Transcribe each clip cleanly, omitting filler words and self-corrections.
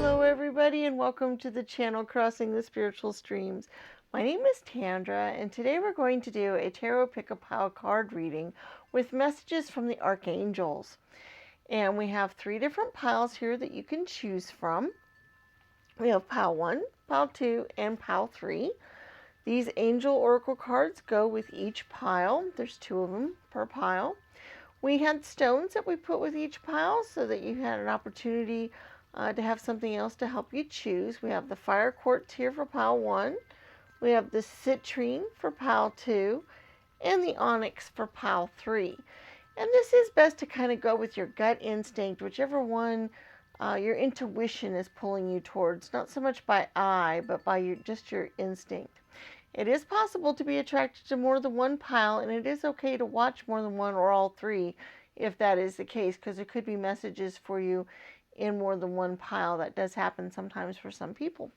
Hello everybody and welcome to the channel Crossing the Spiritual Streams. My name is Tandra and today we're going to do a Tarot Pick-a-Pile card reading with messages from the Archangels. And we have 3 different piles here that you can choose from. We have pile 1, pile 2, and pile 3. These angel oracle cards go with each pile. There's 2 of them per pile. We had stones that we put with each pile so that you had an opportunity to have something else to help you choose. We have the fire quartz here for pile 1. We have the citrine for pile 2. And the onyx for pile 3. And this is best to kind of go with your gut instinct, whichever one your intuition is pulling you towards. Not so much by eye, but by just your instinct. It is possible to be attracted to more than one pile, and it is okay to watch more than one or all 3 if that is the case, because there could be messages for you in more than one pile. That does happen sometimes for some people.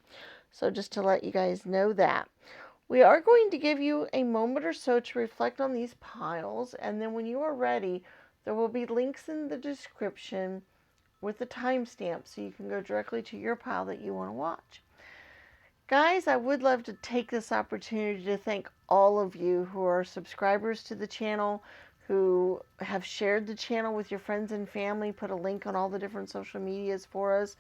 So just to let you guys know that. We are going to give you a moment or so to reflect on these piles, and then when you are ready, there will be links in the description with the timestamp so you can go directly to your pile that you want to watch. Guys, I would love to take this opportunity to thank all of you who are subscribers to the channel, who have shared the channel with your friends and family, put a link on all the different social medias for us.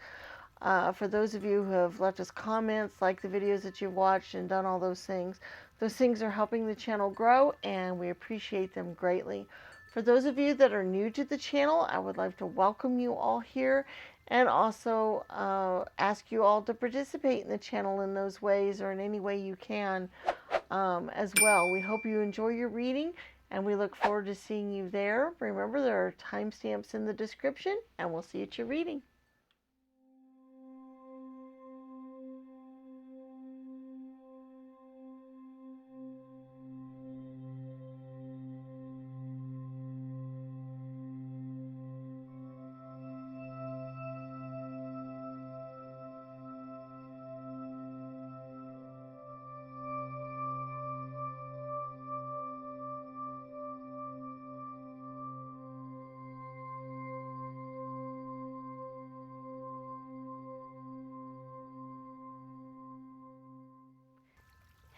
For those of you who have left us comments, like the videos that you've watched and done all those things are helping the channel grow, and we appreciate them greatly. For those of you that are new to the channel, I would like to welcome you all here and also ask you all to participate in the channel in those ways or in any way you can as well. We hope you enjoy your reading, and we look forward to seeing you there. Remember, there are timestamps in the description, and we'll see you at your reading.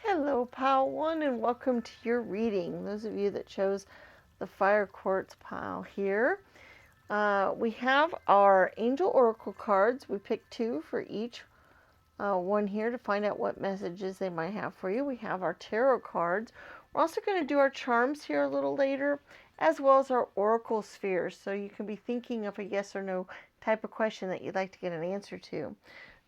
Hello, pile 1, and welcome to your reading. Those of you that chose the fire quartz pile here. We have our angel oracle cards. We picked 2 for each one here to find out what messages they might have for you. We have our tarot cards. We're also going to do our charms here a little later, as well as our oracle spheres. So you can be thinking of a yes or no type of question that you'd like to get an answer to.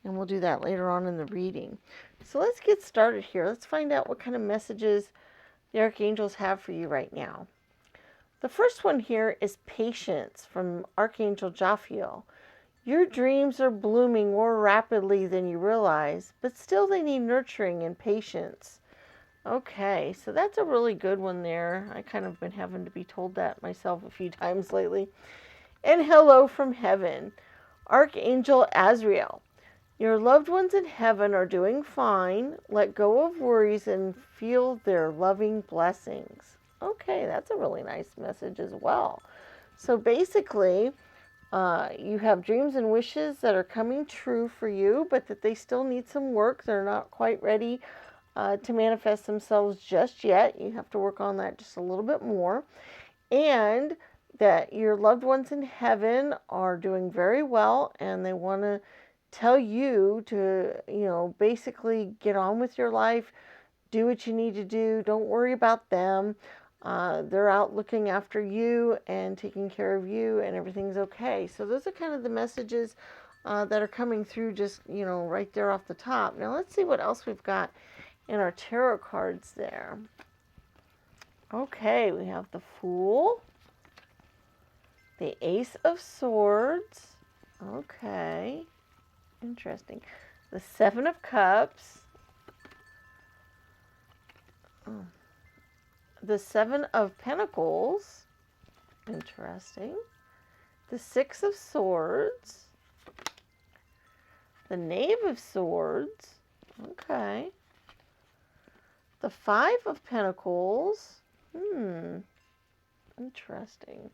And we'll do that later on in the reading. So let's get started here. Let's find out what kind of messages the Archangels have for you right now. The first one here is patience from Archangel Jophiel. Your dreams are blooming more rapidly than you realize, but still they need nurturing and patience. Okay, so that's a really good one there. I kind of been having to be told that myself a few times lately. And hello from heaven, Archangel Azrael. Your loved ones in heaven are doing fine. Let go of worries and feel their loving blessings. Okay, that's a really nice message as well. So basically, you have dreams and wishes that are coming true for you, but that they still need some work. They're not quite ready to manifest themselves just yet. You have to work on that just a little bit more. And that your loved ones in heaven are doing very well, and they want to tell you to, basically get on with your life, do what you need to do, don't worry about them. They're out looking after you and taking care of you, and everything's okay. So those are kind of the messages that are coming through just, right there off the top. Now let's see what else we've got in our tarot cards there. Okay, we have the Fool, the Ace of Swords. Okay. Interesting. The 7 of Cups. The 7 of Pentacles. Interesting. The 6 of Swords. The Knave of Swords. Okay. The 5 of Pentacles. Interesting.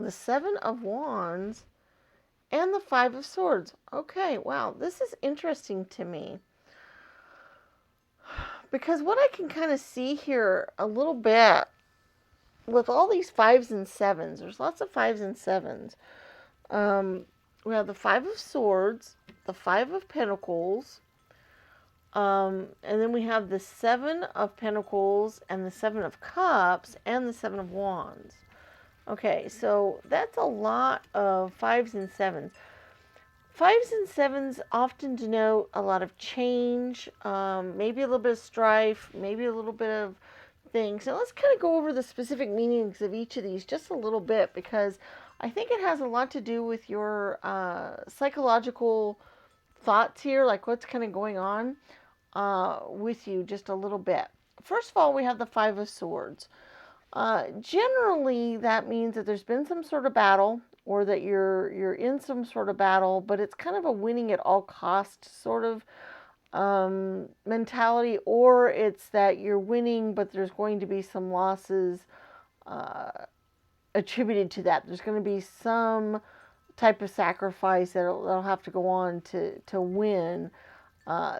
the Seven of Wands, and the Five of Swords. Okay, wow, this is interesting to me. Because what I can kind of see here a little bit with all these fives and sevens, there's lots of fives and sevens. We have the Five of Swords, the Five of Pentacles, and then we have the Seven of Pentacles and the Seven of Cups and the Seven of Wands. Okay, so that's a lot of fives and sevens. Fives and sevens often denote a lot of change, maybe a little bit of strife, maybe a little bit of things. Now let's kind of go over the specific meanings of each of these just a little bit, because I think it has a lot to do with your psychological thoughts here, like what's kind of going on with you just a little bit. First of all, we have the Five of Swords. Generally, that means that there's been some sort of battle, or that you're in some sort of battle, but it's kind of a winning at all cost sort of mentality, or it's that you're winning, but there's going to be some losses attributed to that. There's going to be some type of sacrifice that'll have to go on to win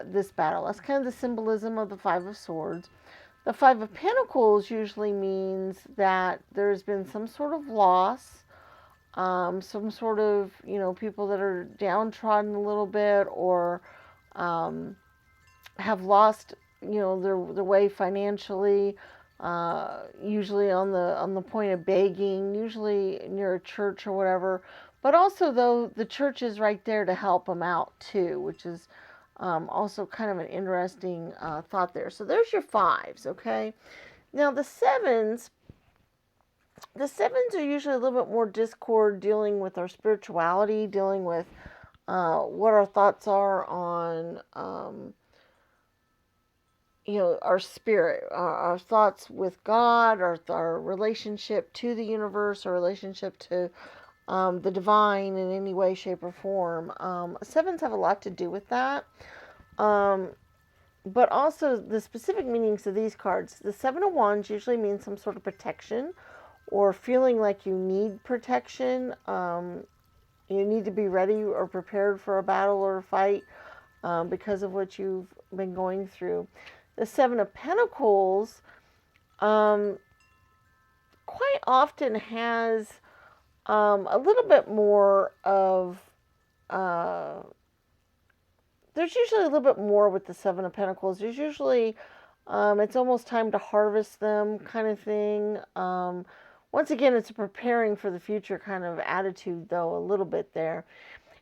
this battle. That's kind of the symbolism of the Five of Swords. The Five of Pentacles usually means that there's been some sort of loss, some sort of, people that are downtrodden a little bit, or have lost, their way financially, usually on the point of begging, usually near a church or whatever. But also, though, the church is right there to help them out too, which is also kind of an interesting thought there. So there's your fives, okay? Now the sevens are usually a little bit more discord, dealing with our spirituality, dealing with what our thoughts are on, our spirit, our thoughts with God, our relationship to the universe, our relationship to the divine in any way, shape, or form. Sevens have a lot to do with that. But also the specific meanings of these cards. The Seven of Wands usually means some sort of protection, or feeling like you need protection. You need to be ready or prepared for a battle or a fight because of what you've been going through. The Seven of Pentacles quite often has a little bit more of there's usually a little bit more with the Seven of Pentacles. There's usually, it's almost time to harvest them kind of thing. Once again, it's a preparing for the future kind of attitude, though, a little bit there.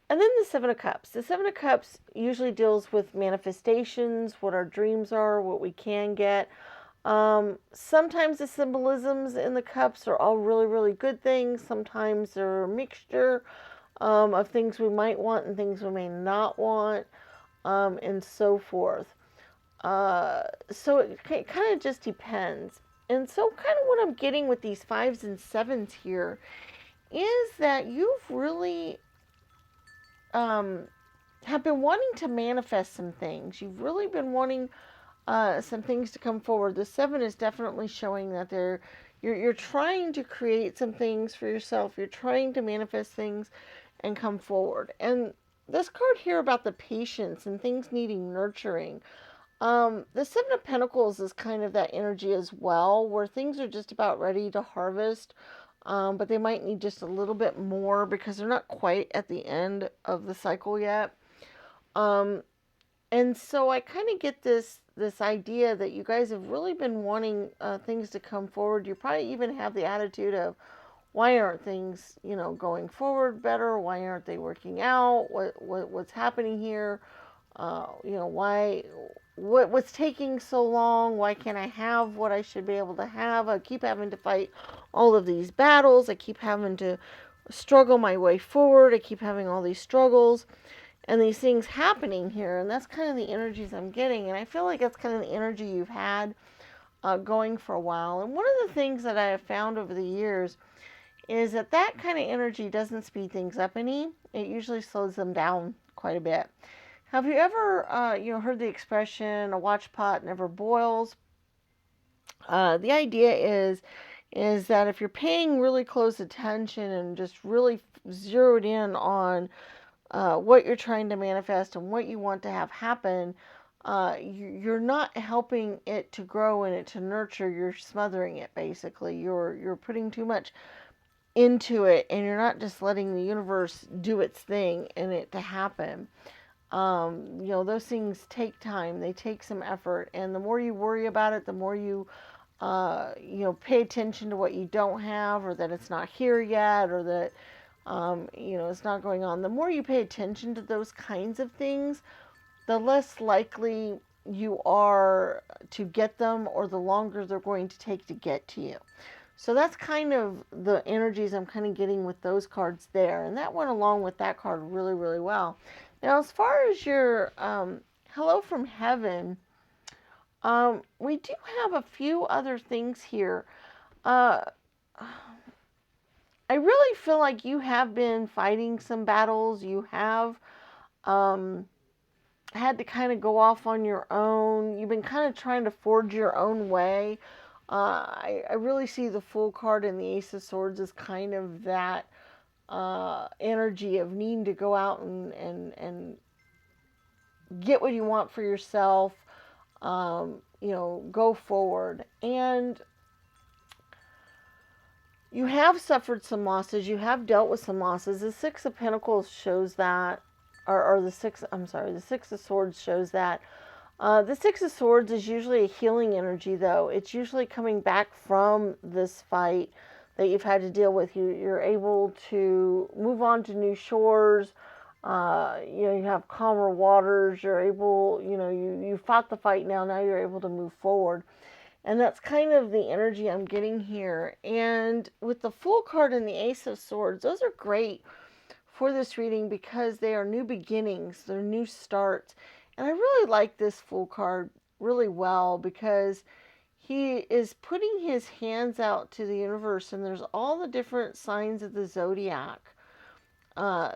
And then the Seven of Cups. The Seven of Cups usually deals with manifestations, what our dreams are, what we can get. Sometimes the symbolisms in the cups are all really, really good things. Sometimes they're a mixture of things we might want and things we may not want. And so forth. So it kind of just depends. And so kind of what I'm getting with these fives and sevens here is that you've really have been wanting to manifest some things. You've really been wanting some things to come forward. The seven is definitely showing that you're trying to create some things for yourself. You're trying to manifest things and come forward. And this card here about the patience and things needing nurturing. The Seven of Pentacles is kind of that energy as well, where things are just about ready to harvest, but they might need just a little bit more because they're not quite at the end of the cycle yet. And so I kind of get this idea that you guys have really been wanting things to come forward. You probably even have the attitude of, why aren't things, going forward better? Why aren't they working out? What's happening here? What's taking so long? Why can't I have what I should be able to have? I keep having to fight all of these battles. I keep having to struggle my way forward. I keep having all these struggles and these things happening here. And that's kind of the energies I'm getting. And I feel like that's kind of the energy you've had going for a while. And one of the things that I have found over the years is that kind of energy doesn't speed things up any. It usually slows them down quite a bit. Have you ever, heard the expression, a watch pot never boils? The idea is is that if you're paying really close attention and just really zeroed in on what you're trying to manifest and what you want to have happen, you're not helping it to grow and it to nurture. You're smothering it, basically. You're putting too much into it, and you're not just letting the universe do its thing and it to happen. Those things take time. They take some effort, and the more you worry about it, the more pay attention to what you don't have, or that it's not here yet, or that it's not going on. The more you pay attention to those kinds of things, the less likely you are to get them, or the longer they're going to take to get to you. So that's kind of the energies I'm kind of getting with those cards there. And that went along with that card really, really well. Now, as far as your Hello from Heaven, we do have a few other things here. Uh, I really feel like you have been fighting some battles. You have had to kind of go off on your own. You've been kind of trying to forge your own way. I really see the Fool card and the Ace of Swords as kind of that energy of needing to go out and get what you want for yourself, go forward. And you have suffered some losses. You have dealt with some losses. The Six of Pentacles shows that, or the Six of Swords shows that. The Six of Swords is usually a healing energy, though. It's usually coming back from this fight that you've had to deal with. You're able to move on to new shores. You have calmer waters. You're able, you fought the fight now. Now you're able to move forward. And that's kind of the energy I'm getting here. And with the Fool card and the Ace of Swords, those are great for this reading because they are new beginnings. They're new starts. And I really like this Fool card really well because he is putting his hands out to the universe, and there's all the different signs of the zodiac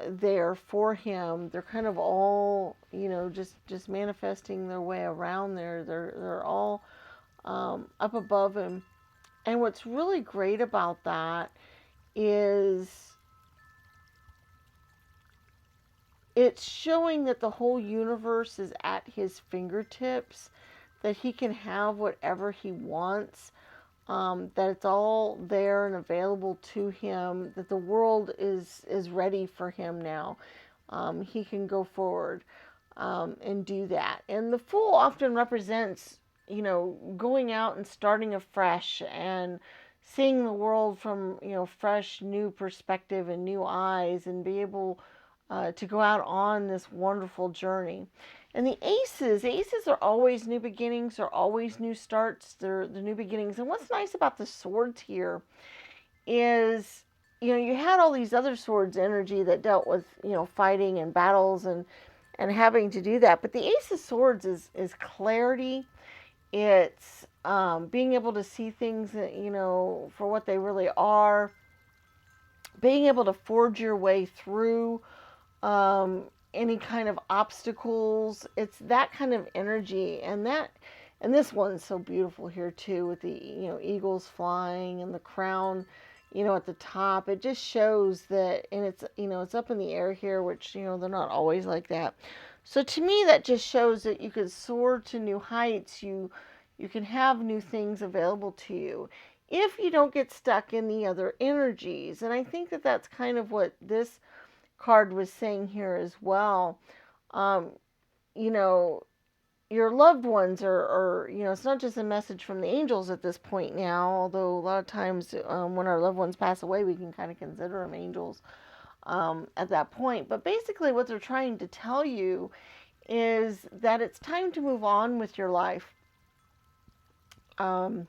there for him. They're kind of all, just manifesting their way around there. They're all up above him. And what's really great about that is it's showing that the whole universe is at his fingertips, that he can have whatever he wants, that it's all there and available to him, that the world is ready for him now. He can go forward and do that. And the Fool often represents, going out and starting afresh and seeing the world from, fresh, new perspective and new eyes, and be able to go out on this wonderful journey. And the aces are always new beginnings, are always new starts, they're the new beginnings. And what's nice about the swords here is, you had all these other swords energy that dealt with, fighting and battles and having to do that. But the Ace of Swords is clarity. It's being able to see things, for what they really are. Being able to forge your way through any kind of obstacles. It's that kind of energy, and this one's so beautiful here too, with the eagles flying and the crown at the top. It just shows that, and it's up in the air here, which they're not always like that. So to me, that just shows that you can soar to new heights. You can have new things available to you if you don't get stuck in the other energies. And I think that that's kind of what this card was saying here as well. Your loved ones are, it's not just a message from the angels at this point now, although a lot of times when our loved ones pass away, we can kind of consider them angels at that point. But basically what they're trying to tell you is that it's time to move on with your life. You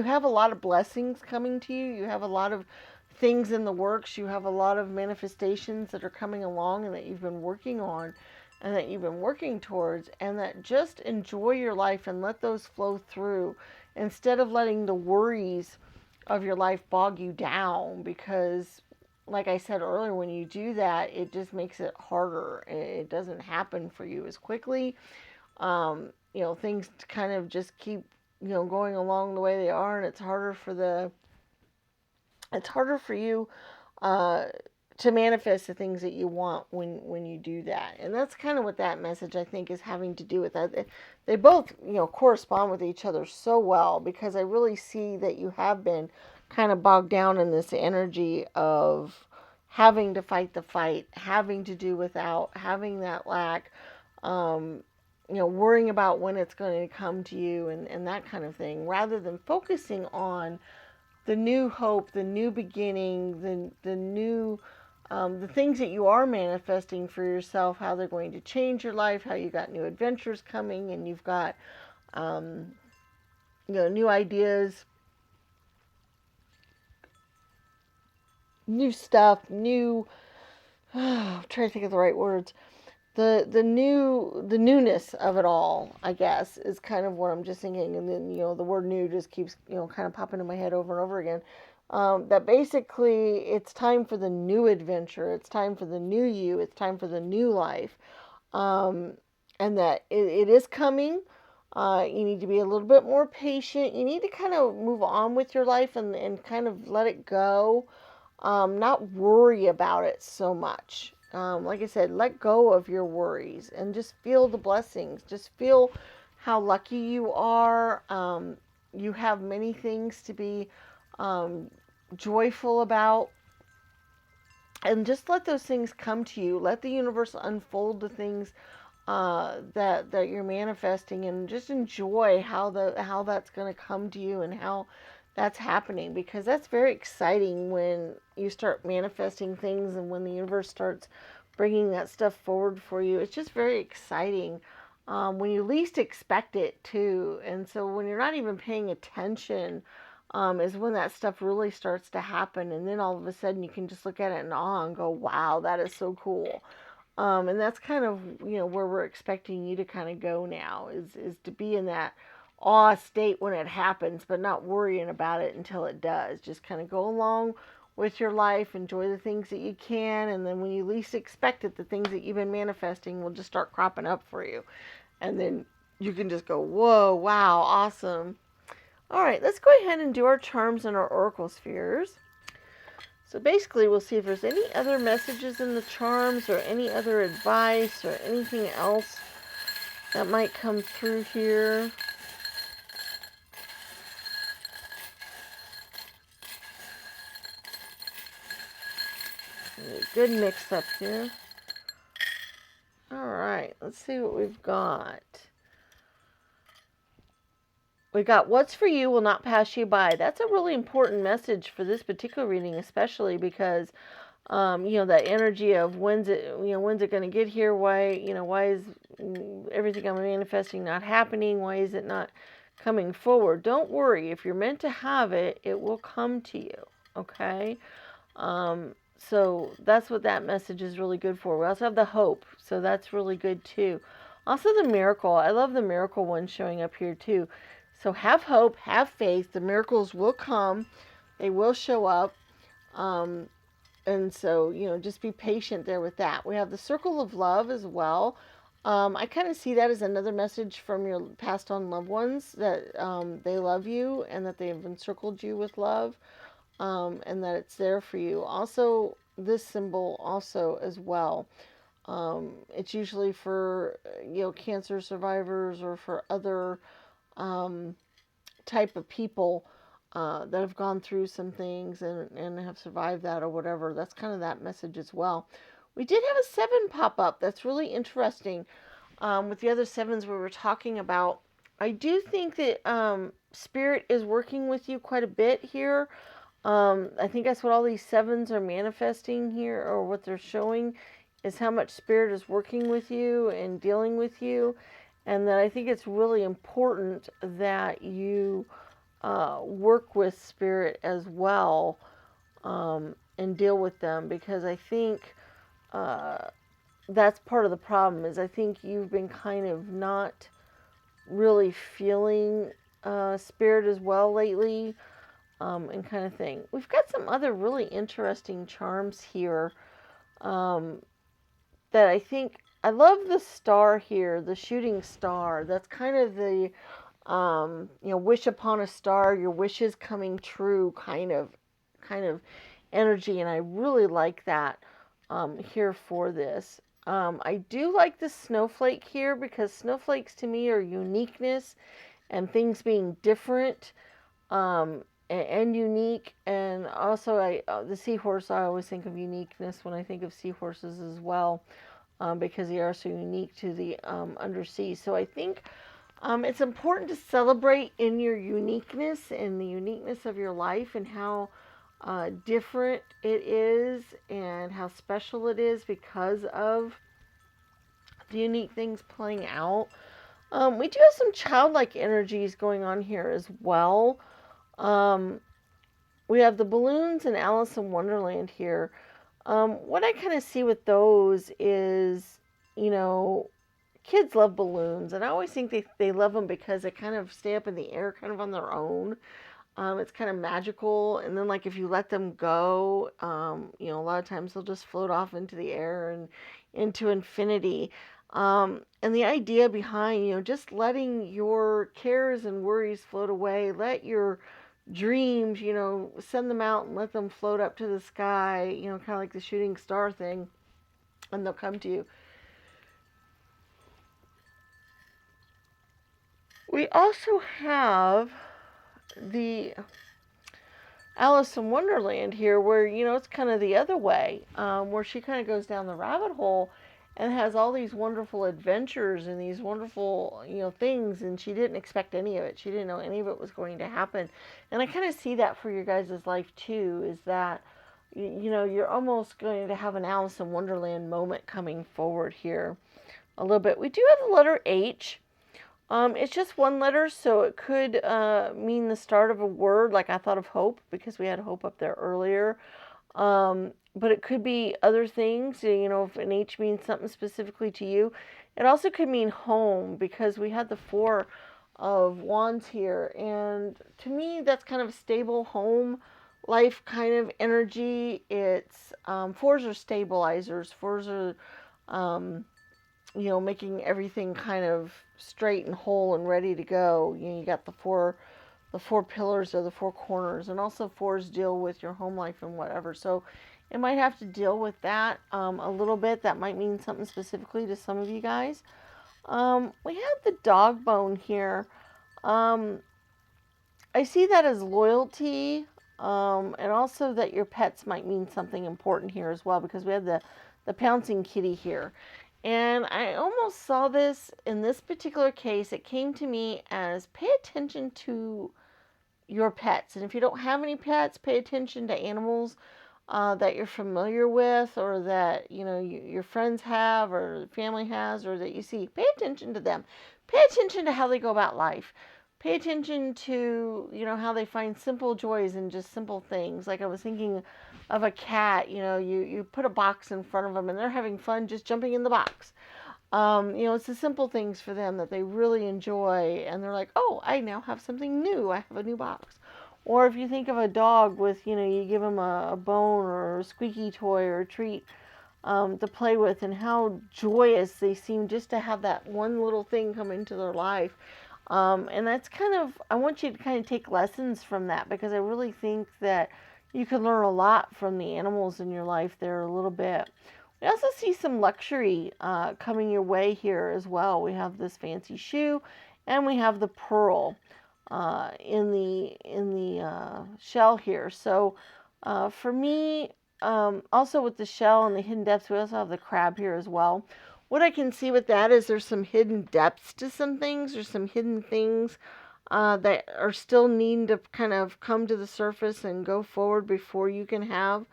have a lot of blessings coming to you. You have a lot of things in the works. You have a lot of manifestations that are coming along and that you've been working on and that you've been working towards, and that just enjoy your life and let those flow through instead of letting the worries of your life bog you down, because like I said earlier, when you do that, it just makes it harder. It doesn't happen for you as quickly. Things kind of just keep going along the way they are, and it's harder for you uh, to manifest the things that you want when you do that. And that's kind of what that message, I think, is having to do with that. They both, correspond with each other so well, because I really see that you have been kind of bogged down in this energy of having to fight the fight, having to do without, having that lack, um, worrying about when it's going to come to you, and that kind of thing, rather than focusing on the new hope, the new beginning, the new, the things that you are manifesting for yourself, how they're going to change your life, how you got new adventures coming, and you've got, um, new ideas, new stuff, new. I'm trying to think of the right words. The newness of it all, I guess, is kind of what I'm just thinking. And then, the word new just keeps, kind of popping in my head over and over again. That basically it's time for the new adventure, it's time for the new you, it's time for the new life. um, and that it is coming. You need to be a little bit more patient. You need to kind of move on with your life, and kind of let it go. Not worry about it so much. Like I said, let go of your worries and just feel the blessings. Just feel how lucky you are. You have many things to be um, joyful about, and just let those things come to you. Let the universe unfold the things that you're manifesting, and just enjoy how that's going to come to you, and how that's happening, because that's very exciting when you start manifesting things, and when the universe starts bringing that stuff forward for you. It's just very exciting, when you least expect it too. And so when you're not even paying attention, is when that stuff really starts to happen, and then all of a sudden you can just look at it in awe and go, wow, that is so cool. And that's kind of, where we're expecting you to kind of go now, is to be in that awe state when it happens, but not worrying about it until it does. Just kind of go along with your life, enjoy the things that you can, and then when you least expect it, the things that you've been manifesting will just start cropping up for you. And then you can just go, whoa, wow, awesome. All right, let's go ahead and do our charms and our oracle spheres. So basically, we'll see if there's any other messages in the charms, or any other advice, or anything else that might come through here. Good mix up here. All right, let's see what we've got. We got, what's for you will not pass you by. That's a really important message for this particular reading, especially because that energy of when's it going to get here? Why is everything I'm manifesting not happening? Why is it not coming forward? Don't worry. If you're meant to have it, it will come to you. Okay. So that's what that message is really good for. We also have the hope, so that's really good too. Also the miracle. I love the miracle one showing up here too. So have hope, have faith. The miracles will come. They will show up. And so, just be patient there with that. We have the circle of love as well. I kind of see that as another message from your passed on loved ones, that they love you, and that they have encircled you with love, and that it's there for you. Also, this symbol also as well. It's usually for, cancer survivors, or for other type of people that have gone through some things, and have survived that, or whatever. That's kind of that message as well. We did have a 7 pop up. That's really interesting. With the other 7s we were talking about, I do think that Spirit is working with you quite a bit here. I think that's what all these 7s are manifesting here, or what they're showing, is how much Spirit is working with you and dealing with you. And that I think it's really important that you work with Spirit as well, and deal with them, because I think that's part of the problem. Is I think you've been kind of not really feeling Spirit as well lately, and kind of thing. We've got some other really interesting charms here, that I think, I love the star here, the shooting star. That's kind of the wish upon a star, your wishes coming true kind of energy. And I really like that here for this. I do like the snowflake here because snowflakes to me are uniqueness and things being different and unique. And also, the seahorse, I always think of uniqueness when I think of seahorses as well, because they are so unique to the undersea. So I think it's important to celebrate in your uniqueness and the uniqueness of your life and how different it is and how special it is because of the unique things playing out. We do have some childlike energies going on here as well. Um, we have the balloons and Alice in Wonderland here. What I kind of see with those is, you know, kids love balloons, and I always think they love them because they kind of stay up in the air kind of on their own. It's kind of magical, and then like if you let them go, a lot of times they'll just float off into the air and into infinity. And the idea behind, just letting your cares and worries float away, let your dreams, send them out and let them float up to the sky, kind of like the shooting star thing, and they'll come to you. We also have the Alice in Wonderland here, where it's kind of the other way, where she kind of goes down the rabbit hole and has all these wonderful adventures and these wonderful things, and she didn't expect any of it. She didn't know any of it was going to happen, and I kind of see that for your guys' life too. Is that you're almost going to have an Alice in Wonderland moment coming forward here a little bit. We do have the letter H. It's just one letter, so it could mean the start of a word, like I thought of hope, because we had hope up there earlier. But it could be other things, if an H means something specifically to you. It also could mean home, because we had the Four of Wands here. And to me, that's kind of a stable home life kind of energy. It's fours are stabilizers. Fours are making everything kind of straight and whole and ready to go. You got the four pillars or the four corners, and also fours deal with your home life and whatever. So it might have to deal with that a little bit. That might mean something specifically to some of you guys. We have the dog bone here. I see that as loyalty, and also that your pets might mean something important here as well, because we have the pouncing kitty here. And I almost saw this in this particular case. It came to me as pay attention to your pets. And if you don't have any pets, pay attention to animals that you're familiar with, or that your friends have, or family has, or that you see. Pay attention to them. Pay attention to how they go about life. Pay attention to how they find simple joys in just simple things. Like I was thinking of a cat. You put a box in front of them and they're having fun just jumping in the box. It's the simple things for them that they really enjoy, and they're like, oh, I now have something new. I have a new box. Or if you think of a dog with, you give them a bone or a squeaky toy or a treat to play with, and how joyous they seem just to have that one little thing come into their life. And that's I want you to kind of take lessons from that, because I really think that you can learn a lot from the animals in your life there a little bit. We also see some luxury coming your way here as well. We have this fancy shoe, and we have the pearl in the shell here. So for me, also with the shell and the hidden depths, we also have the crab here as well. What I can see with that is there's some hidden depths to some things. There's some hidden things that are still needing to kind of come to the surface and go forward before you can have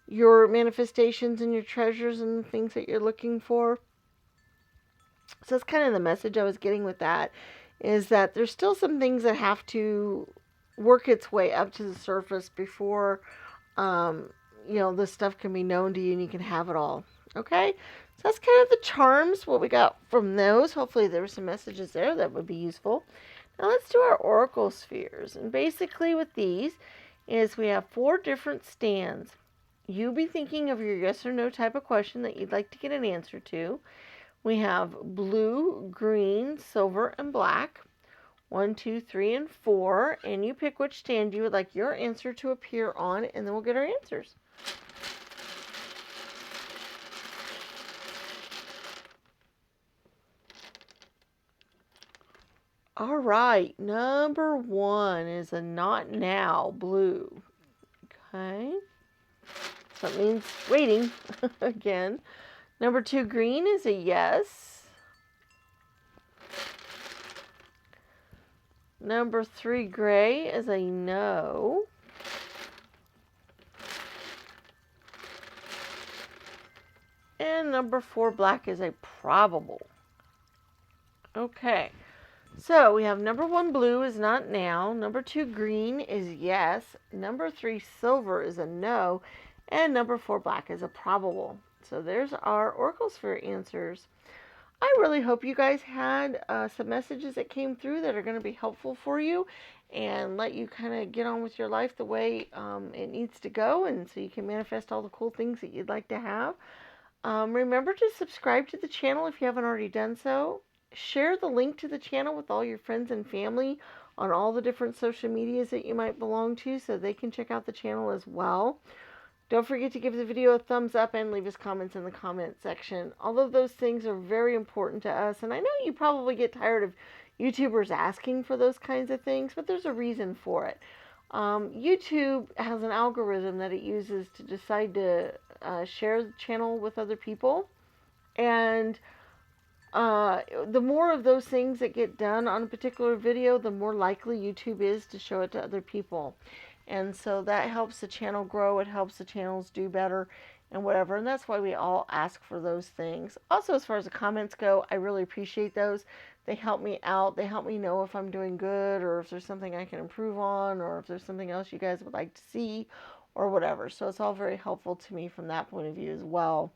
your manifestations and your treasures and the things that you're looking for. So that's kind of the message I was getting with that, is that there's still some things that have to work its way up to the surface before this stuff can be known to you and you can have it all. Okay, so that's kind of the charms, what we got from those. Hopefully there were some messages there that would be useful. Now let's do our oracle spheres. And basically with these is we have 4 different stands. You be thinking of your yes or no type of question that you'd like to get an answer to. We have blue, green, silver, and black. 1, 2, 3, and 4, and you pick which stand you would like your answer to appear on, and then we'll get our answers. All right, number 1 is a not now blue. Okay, so that means waiting again. Number 2 green is a yes. Number 3 gray is a no. And number 4 black is a probable. Okay, so we have number 1 blue is not now. Number 2 green is yes. Number 3 silver is a no. And number 4 black is a probable. So there's our Oracle Sphere answers. I really hope you guys had some messages that came through that are going to be helpful for you and let you kind of get on with your life the way it needs to go, and so you can manifest all the cool things that you'd like to have. Remember to subscribe to the channel if you haven't already done so. Share the link to the channel with all your friends and family on all the different social medias that you might belong to so they can check out the channel as well. Don't forget to give the video a thumbs up and leave us comments in the comment section. All of those things are very important to us, and I know you probably get tired of YouTubers asking for those kinds of things, but there's a reason for it. YouTube has an algorithm that it uses to decide to share the channel with other people, and the more of those things that get done on a particular video, the more likely YouTube is to show it to other people. And so that helps the channel grow, it helps the channels do better and whatever, and that's why we all ask for those things. Also, as far as the comments go, I really appreciate those. They help me out, they help me know if I'm doing good, or if there's something I can improve on, or if there's something else you guys would like to see, or whatever. So it's all very helpful to me from that point of view as well.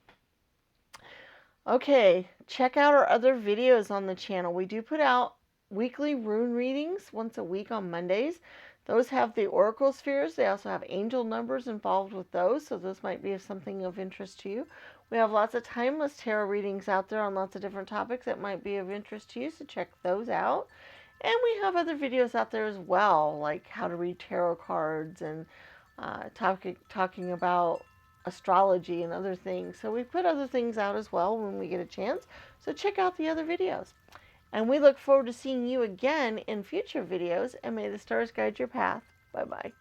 Okay, check out our other videos on the channel. We do put out weekly rune readings once a week on Mondays. Those have the oracle spheres. They also have angel numbers involved with those, so those might be something of interest to you. We have lots of timeless tarot readings out there on lots of different topics that might be of interest to you, so check those out. And we have other videos out there as well, like how to read tarot cards and talking about astrology and other things. So we put other things out as well when we get a chance, so check out the other videos. And we look forward to seeing you again in future videos, and may the stars guide your path. Bye-bye.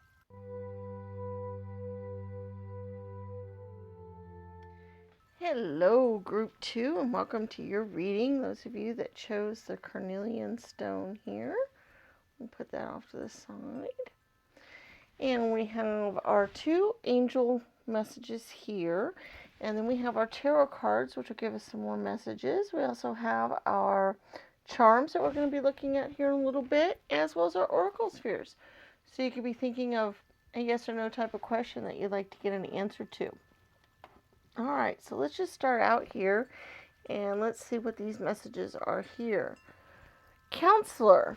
Hello, Group 2, and welcome to your reading. Those of you that chose the carnelian stone here, we'll put that off to the side. And we have our 2 angel messages here, and then we have our tarot cards, which will give us some more messages. We also have our charms that we're going to be looking at here in a little bit, as well as our oracle spheres. So you could be thinking of a yes or no type of question that you'd like to get an answer to. All right, so let's just start out here, and let's see what these messages are here. Counselor.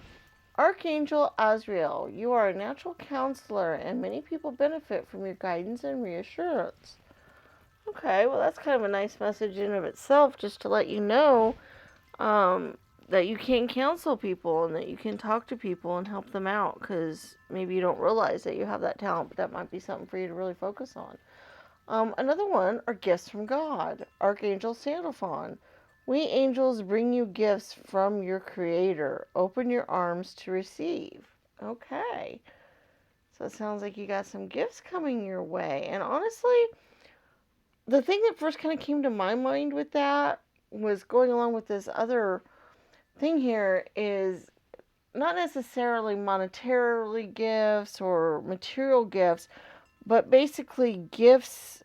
Archangel Azrael, you are a natural counselor, and many people benefit from your guidance and reassurance. Okay, well, that's kind of a nice message in and of itself, just to let you know that you can counsel people and that you can talk to people and help them out, because maybe you don't realize that you have that talent, but that might be something for you to really focus on. Another one are gifts from God. Archangel Sandalphon. We angels bring you gifts from your Creator. Open your arms to receive. Okay. So it sounds like you got some gifts coming your way. And honestly, the thing that first kind of came to my mind with that was going along with this other thing here is not necessarily monetarily gifts or material gifts, but basically gifts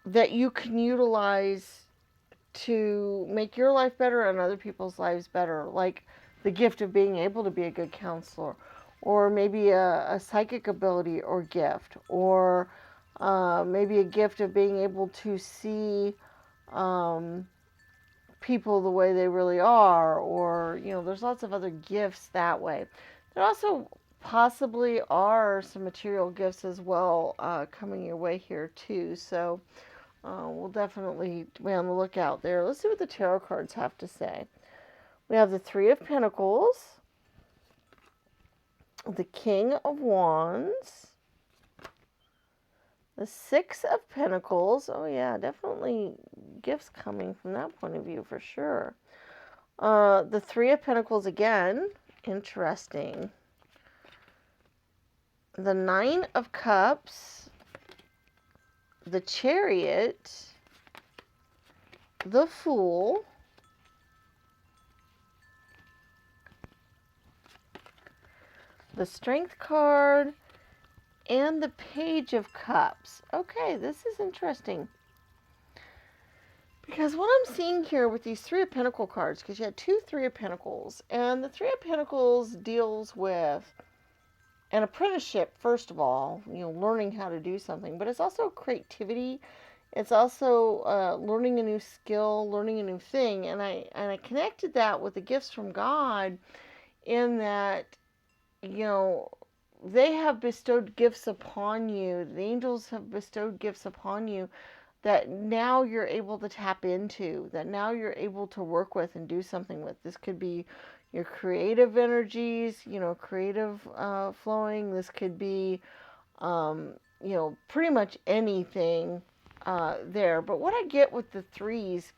that you can utilize to make your life better and other people's lives better, like the gift of being able to be a good counselor, or maybe a psychic ability or gift, or maybe a gift of being able to see people the way they really are, or, you know, there's lots of other gifts that way. There also possibly are some material gifts as well coming your way here too, so we'll definitely be on the lookout there. Let's see what the tarot cards have to say. We have the Three of Pentacles, the King of Wands, the Six of Pentacles. Oh yeah, definitely gifts coming from that point of view for sure. The Three of Pentacles again. Interesting. The Nine of Cups, the Chariot, the Fool, the Strength card, and the Page of Cups. Okay, this is interesting. Because what I'm seeing here with these Three of Pentacles cards, because you had two Three of Pentacles, and the Three of Pentacles deals with an apprenticeship, first of all, learning how to do something, but it's also creativity. It's also learning a new skill, learning a new thing, and I connected that with the gifts from God, in that, they have bestowed gifts upon you. The angels have bestowed gifts upon you that now you're able to tap into, that now you're able to work with and do something with. This could be your creative energies, creative flowing. This could be, pretty much anything there. But what I get with the threes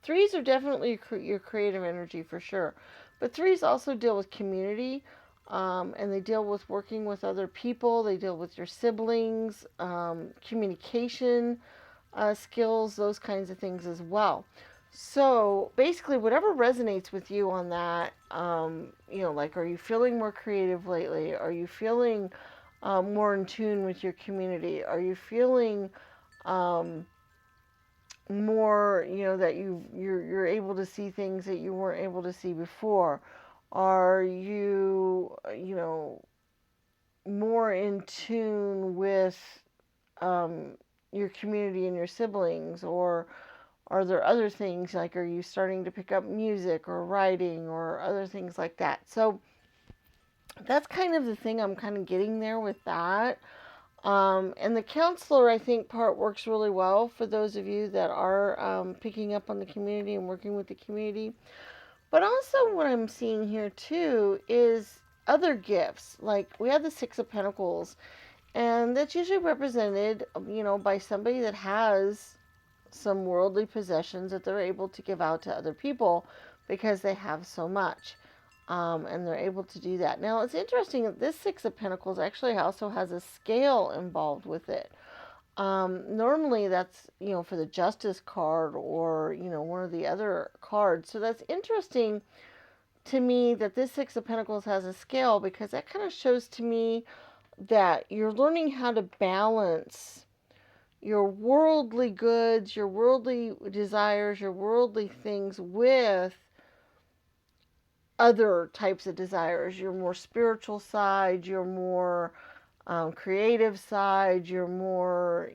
are definitely your creative energy for sure. But threes also deal with community, and they deal with working with other people. They deal with your siblings, communication skills, those kinds of things as well. So basically, whatever resonates with you on that, like, are you feeling more creative lately? Are you feeling more in tune with your community? Are you feeling more, that you're able to see things that you weren't able to see before? Are you, more in tune with your community and your siblings? Or are there other things, like, are you starting to pick up music or writing or other things like that? So that's kind of the thing I'm kind of getting there with that. And the counselor, I think, part works really well for those of you that are picking up on the community and working with the community. But also what I'm seeing here too is other gifts. Like, we have the Six of Pentacles, and that's usually represented, by somebody that has some worldly possessions that they're able to give out to other people because they have so much. And they're able to do that. Now, it's interesting that this Six of Pentacles actually also has a scale involved with it. Normally that's, for the Justice card, or, one of the other cards. So that's interesting to me that this Six of Pentacles has a scale, because that kind of shows to me that you're learning how to balance your worldly goods, your worldly desires, your worldly things with other types of desires, your more spiritual side, your more creative side, your more,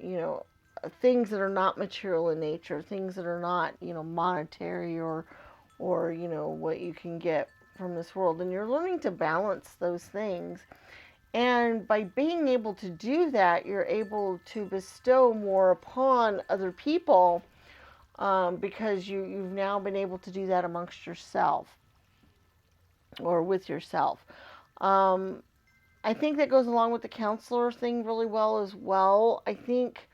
things that are not material in nature, things that are not, monetary, or what you can get from this world. And you're learning to balance those things. And by being able to do that, you're able to bestow more upon other people, because you've now been able to do that amongst yourself, or with yourself. I think that goes along with the counselor thing really well as well. I think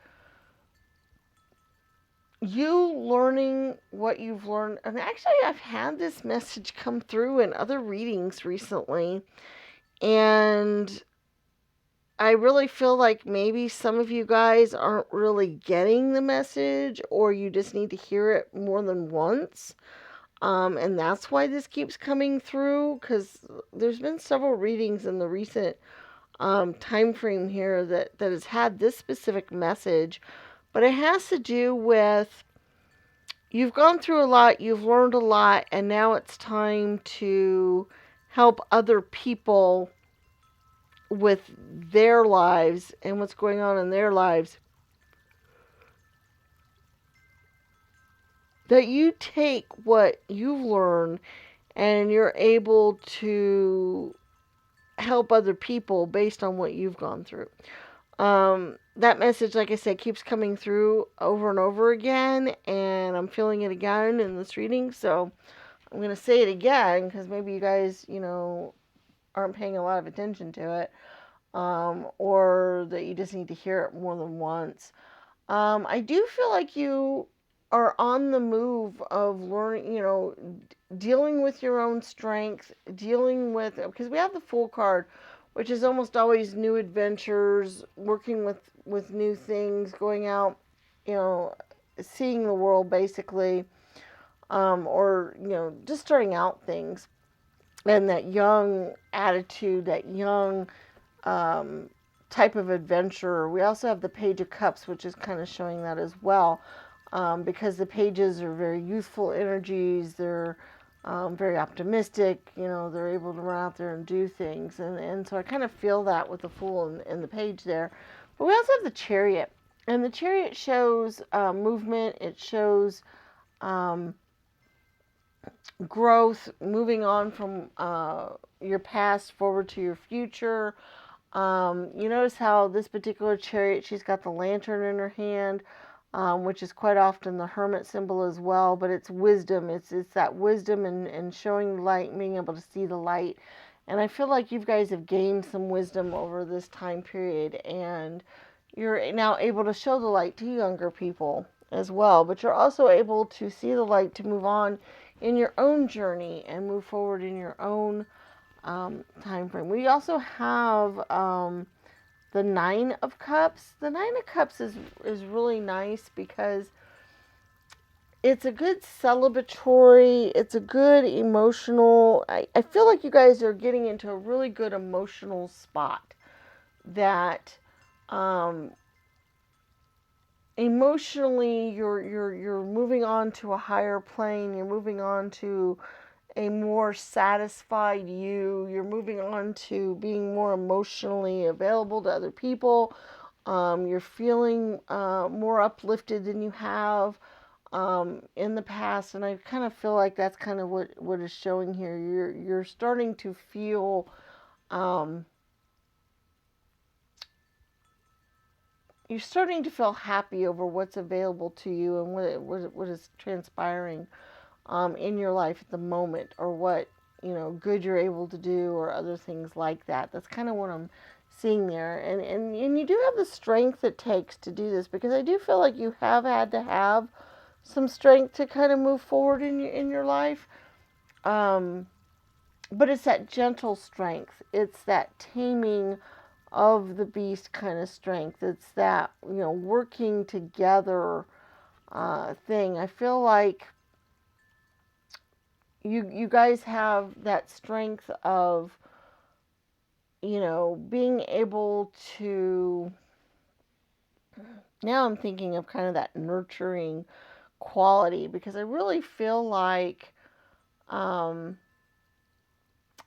you learning what you've learned, and actually I've had this message come through in other readings recently, and I really feel like maybe some of you guys aren't really getting the message, or you just need to hear it more than once. And that's why this keeps coming through, because there's been several readings in the recent time frame here that has had this specific message. But it has to do with, you've gone through a lot, you've learned a lot, and now it's time to help other people with their lives and what's going on in their lives. That you take what you've learned and you're able to help other people based on what you've gone through. That message, like I said, keeps coming through over and over again, and I'm feeling it again in this reading. So I'm going to say it again because maybe you guys, aren't paying a lot of attention to it, or that you just need to hear it more than once. I do feel like you are on the move of learning, dealing with your own strength, dealing with, because we have the Fool card, which is almost always new adventures, working with new things, going out, you know, seeing the world basically, or, just starting out things. And that young attitude, that young um, type of adventurer. We also have the Page of Cups, which is kind of showing that as well, because the pages are very youthful energies. They're very optimistic. They're able to run out there and do things. And so I kind of feel that with the Fool and the Page there. But we also have the Chariot. And the Chariot shows movement. It shows um, growth, moving on from your past forward to your future. You notice how this particular chariot, she's got the lantern in her hand, which is quite often the hermit symbol as well, but it's wisdom. It's that wisdom and showing the light and being able to see the light. And I feel like you guys have gained some wisdom over this time period, and you're now able to show the light to younger people as well, but you're also able to see the light to move on in your own journey and move forward in your own time frame. We also have the Nine of Cups. The Nine of Cups is really nice because it's a good celebratory, it's a good emotional. I feel like you guys are getting into a really good emotional spot that um, emotionally you're moving on to a higher plane. You're moving on to a more satisfied you. You're moving on to being more emotionally available to other people. You're feeling more uplifted than you have in the past, and I kind of feel like that's kind of what is showing here. You're starting to feel you're starting to feel happy over what's available to you and what is transpiring in your life at the moment, or what good you're able to do, or other things like that. That's kind of what I'm seeing there, and you do have the strength it takes to do this, because I do feel like you have had to have some strength to kind of move forward in your life. Um, but it's that gentle strength. It's that taming of the beast kind of strength. It's that working together thing. I feel like you guys have that strength of being able to, now I'm thinking of kind of that nurturing quality, because I really feel like um,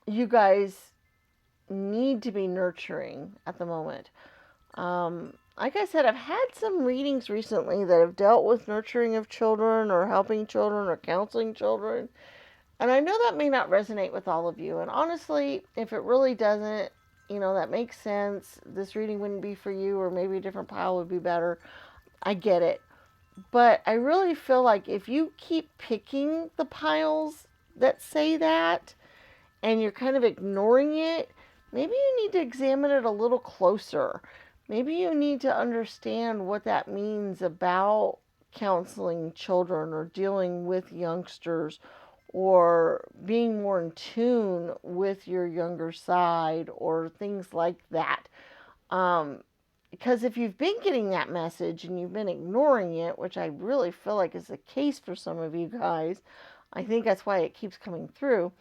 you guys need to be nurturing at the moment. Like I said, I've had some readings recently that have dealt with nurturing of children, or helping children, or counseling children. And I know that may not resonate with all of you. And honestly, if it really doesn't, that makes sense. This reading wouldn't be for you, or maybe a different pile would be better. I get it. But I really feel like if you keep picking the piles that say that, and you're kind of ignoring it, maybe you need to examine it a little closer. Maybe you need to understand what that means about counseling children, or dealing with youngsters, or being more in tune with your younger side, or things like that. Because if you've been getting that message and you've been ignoring it, which I really feel like is the case for some of you guys, I think that's why it keeps coming through.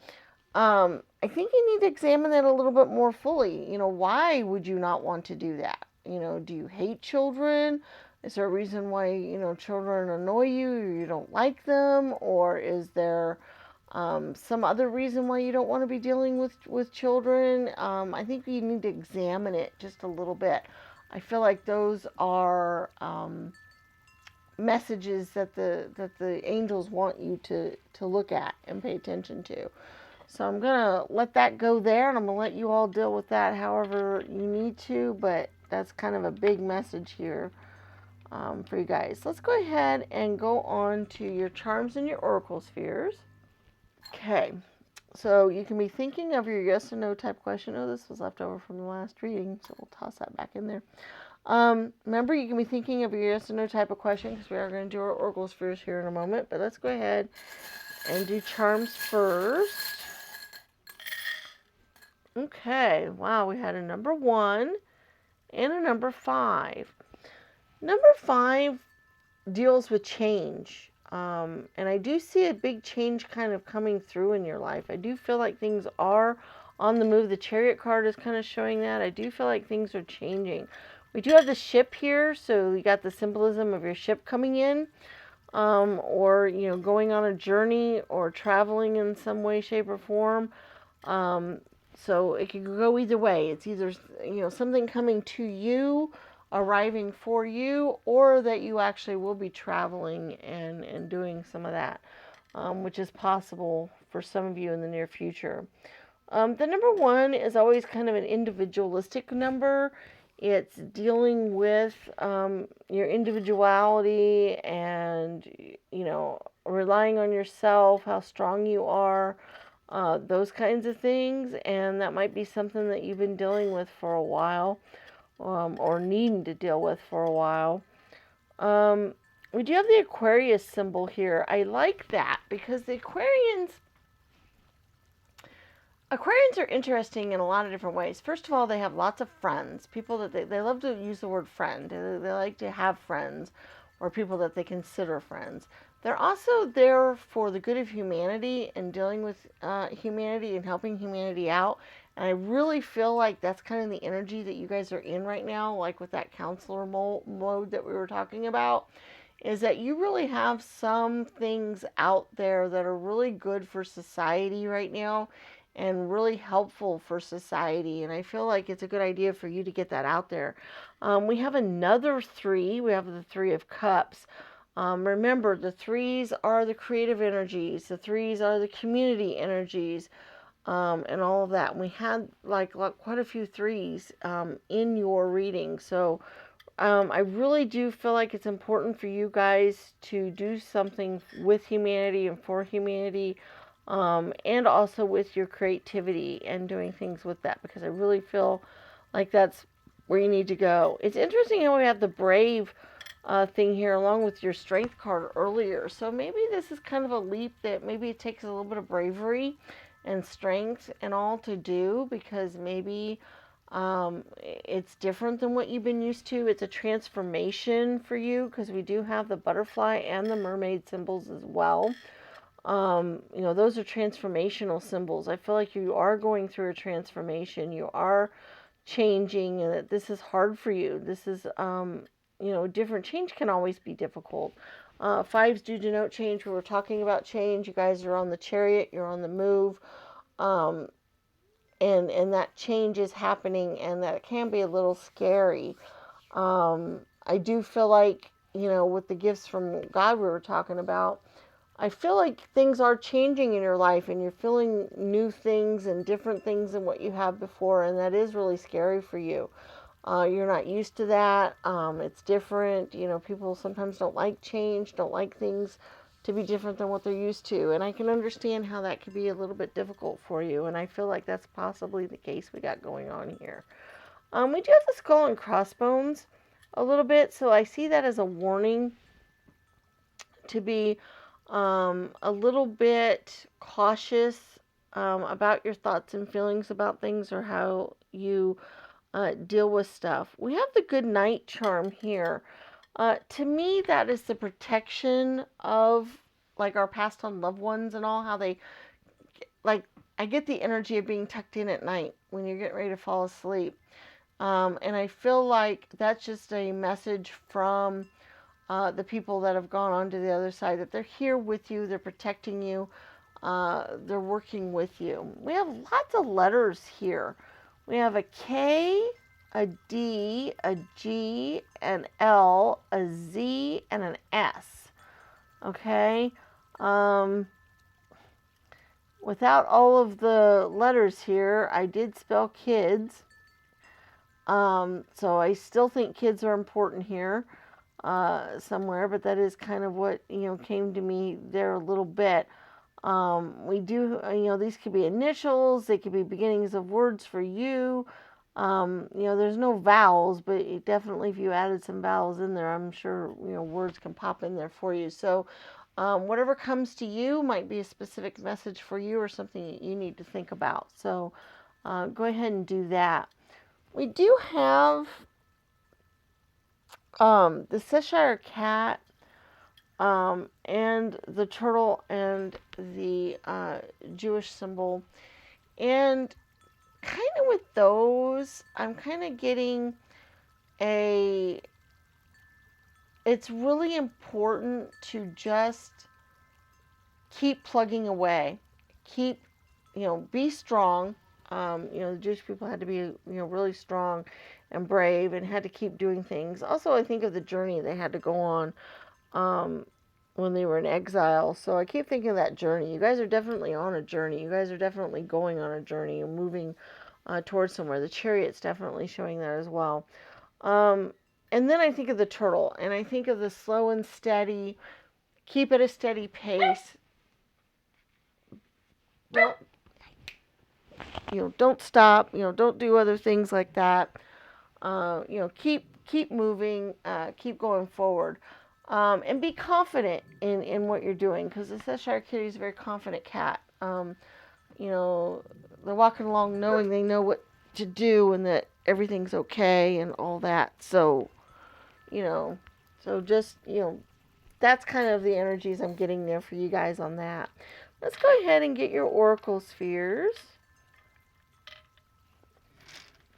I think you need to examine that a little bit more fully. Why would you not want to do that? Do you hate children? Is there a reason why, children annoy you, or you don't like them? Or is there some other reason why you don't want to be dealing with children? I think you need to examine it just a little bit. I feel like those are messages that the angels want you to look at and pay attention to. So I'm going to let that go there, and I'm going to let you all deal with that however you need to, but that's kind of a big message here for you guys. Let's go ahead and go on to your charms and your oracle spheres. Okay, so you can be thinking of your yes or no type question. Oh, this was left over from the last reading, so we'll toss that back in there. Remember, you can be thinking of your yes or no type of question because we are going to do our oracle spheres here in a moment. But let's go ahead and do charms first. Okay, wow, we had a number 1 and a number 5. Number 5 deals with change. And I do see a big change kind of coming through in your life. I do feel like things are on the move. The Chariot card is kind of showing that. I do feel like things are changing. We do have the ship here, so you got the symbolism of your ship coming in, or, going on a journey or traveling in some way, shape, or form. So it could go either way. It's either, something coming to you, arriving for you, or that you actually will be traveling and doing some of that, which is possible for some of you in the near future. The number 1 is always kind of an individualistic number. It's dealing with your individuality and, relying on yourself, how strong you are, those kinds of things. And that might be something that you've been dealing with for a while, or needing to deal with for a while. We do have the Aquarius symbol here. I like that because the Aquarians are interesting in a lot of different ways. First of all, they have lots of friends. People that they love to use the word friend. They like to have friends or people that they consider friends. They're also there for the good of humanity and dealing with humanity and helping humanity out. And I really feel like that's kind of the energy that you guys are in right now, like with that counselor mode that we were talking about, is that you really have some things out there that are really good for society right now and really helpful for society. And I feel like it's a good idea for you to get that out there. We have another 3. We have the 3 of Cups. Remember, the 3s are the creative energies. The 3s are the community energies, and all of that. And we had like quite a few 3s in your reading. So I really do feel like it's important for you guys to do something with humanity and for humanity, and also with your creativity and doing things with that, because I really feel like that's where you need to go. It's interesting how we have the brave thing here along with your strength card earlier. So maybe this is kind of a leap that maybe it takes a little bit of bravery and strength and all to do, because maybe it's different than what you've been used to. It's a transformation for you because we do have the butterfly and the mermaid symbols as well. Those are transformational symbols. I feel like you are going through a transformation. You are changing, and that this is hard for you. This is, different. Change can always be difficult. 5s do denote change. We were talking about change. You guys are on the Chariot. You're on the move. And that change is happening, and that can be a little scary. I do feel like, with the gifts from God we were talking about, I feel like things are changing in your life, and you're feeling new things and different things than what you have before, and that is really scary for you. You're not used to that. It's different. People sometimes don't like change, don't like things to be different than what they're used to. And I can understand how that could be a little bit difficult for you. And I feel like that's possibly the case we got going on here. We do have the skull and crossbones a little bit. So I see that as a warning to be a little bit cautious about your thoughts and feelings about things, or how you deal with stuff. We have the good night charm here. To me, that is the protection of, like, our passed on loved ones and all, how they, like, I get the energy of being tucked in at night when you're getting ready to fall asleep. And I feel like that's just a message from the people that have gone on to the other side, that they're here with you, they're protecting you, they're working with you. We have lots of letters here. We have a K, a D, a G, an L, a Z, and an S. Okay? Without all of the letters here, I did spell kids. So I still think kids are important here somewhere, but that is kind of what, came to me there a little bit. We do, these could be initials, they could be beginnings of words for you. There's no vowels, but definitely if you added some vowels in there, I'm sure, words can pop in there for you. So, whatever comes to you might be a specific message for you or something that you need to think about. So, go ahead and do that. We do have the Cheshire Cat, and the turtle and the Jewish symbol. And kind of with those, I'm kind of getting it's really important to just keep plugging away. Keep, be strong. The Jewish people had to be, really strong and brave and had to keep doing things. Also, I think of the journey they had to go on when they were in exile. So I keep thinking of that journey. You guys are definitely on a journey. You guys are definitely going on a journey and moving towards somewhere. The chariot's definitely showing that as well. And then I think of the turtle, and I think of the slow and steady, keep at a steady pace. Don't stop. Don't do other things like that. Keep moving. Keep going forward. And be confident in what you're doing, because the Cheshire Kitty is a very confident cat. They're walking along knowing they know what to do and that everything's okay and all that. So, just, that's kind of the energies I'm getting there for you guys on that. Let's go ahead and get your oracle spheres.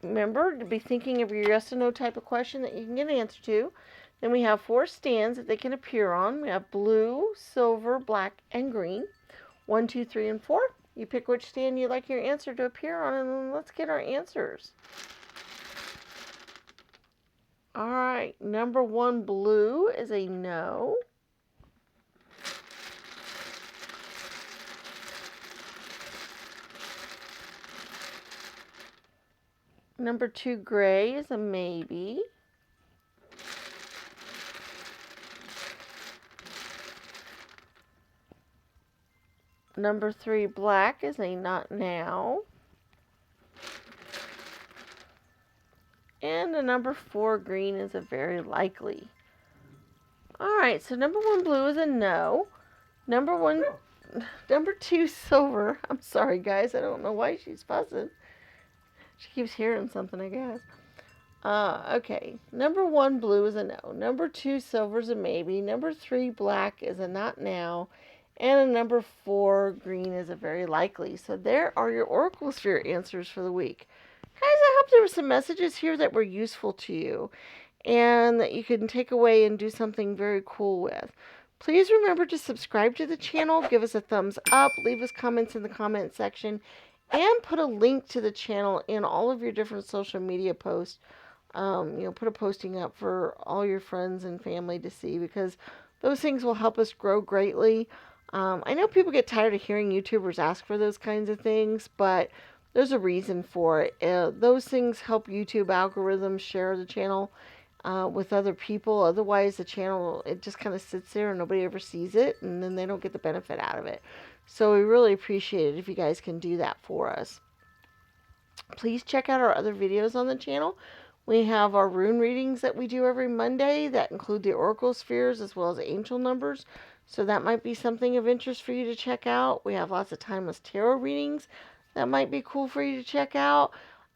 Remember to be thinking of your yes or no type of question that you can get an answer to. Then we have 4 stands that they can appear on. We have blue, silver, black, and green. 1, 2, 3, and 4. You pick which stand you'd like your answer to appear on, and then let's get our answers. All right, number 1, blue, is a no. Number 2, gray, is a maybe. Number 3, black, is a not now. And a number 4, green, is a very likely. All right, so number 1, blue, is a no. Number 2, silver. I'm sorry, guys. I don't know why she's fussing. She keeps hearing something, I guess. Okay. Number 1, blue, is a no. Number 2, silver, is a maybe. Number 3, black, is a not now. And a number 4, green, is a very likely. So there are your oracle sphere answers for the week. Guys, I hope there were some messages here that were useful to you and that you can take away and do something very cool with. Please remember to subscribe to the channel, give us a thumbs up, leave us comments in the comment section, and put a link to the channel in all of your different social media posts. Put a posting up for all your friends and family to see, because those things will help us grow greatly. I know people get tired of hearing YouTubers ask for those kinds of things, but there's a reason for it. Those things help YouTube algorithms share the channel with other people. Otherwise, the channel, it just kind of sits there and nobody ever sees it, and then they don't get the benefit out of it. So we really appreciate it if you guys can do that for us. Please check out our other videos on the channel. We have our rune readings that we do every Monday that include the oracle spheres as well as angel numbers. So that might be something of interest for you to check out. We have lots of timeless tarot readings that might be cool for you to check out.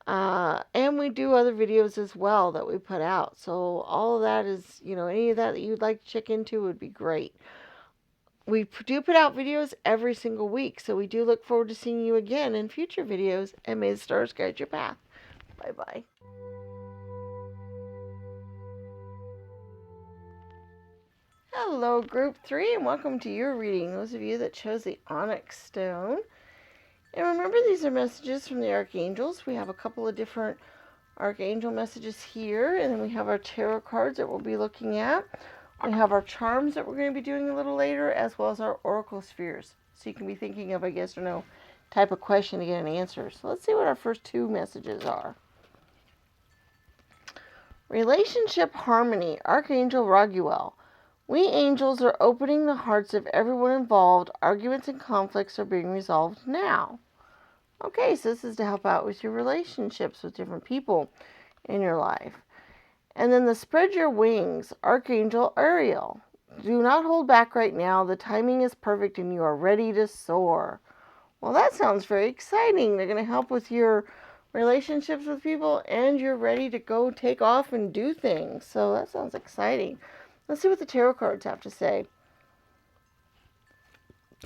And we do other videos as well that we put out. So all of that is, any of that you'd like to check into would be great. We do put out videos every single week, so we do look forward to seeing you again in future videos, and may the stars guide your path. Bye-bye. Hello, Group 3, and welcome to your reading, those of you that chose the Onyx Stone. And remember, these are messages from the Archangels. We have a couple of different Archangel messages here, and then we have our tarot cards that we'll be looking at. We have our charms that we're going to be doing a little later, as well as our oracle spheres. So you can be thinking of a yes or no type of question to get an answer. So let's see what our first 2 messages are. Relationship harmony, Archangel Raguel. We angels are opening the hearts of everyone involved. Arguments and conflicts are being resolved now. Okay, so this is to help out with your relationships with different people in your life. And then the spread your wings, Archangel Ariel. Do not hold back right now. The timing is perfect and you are ready to soar. Well, that sounds very exciting. They're going to help with your relationships with people and you're ready to go take off and do things. So that sounds exciting. Let's see what the tarot cards have to say.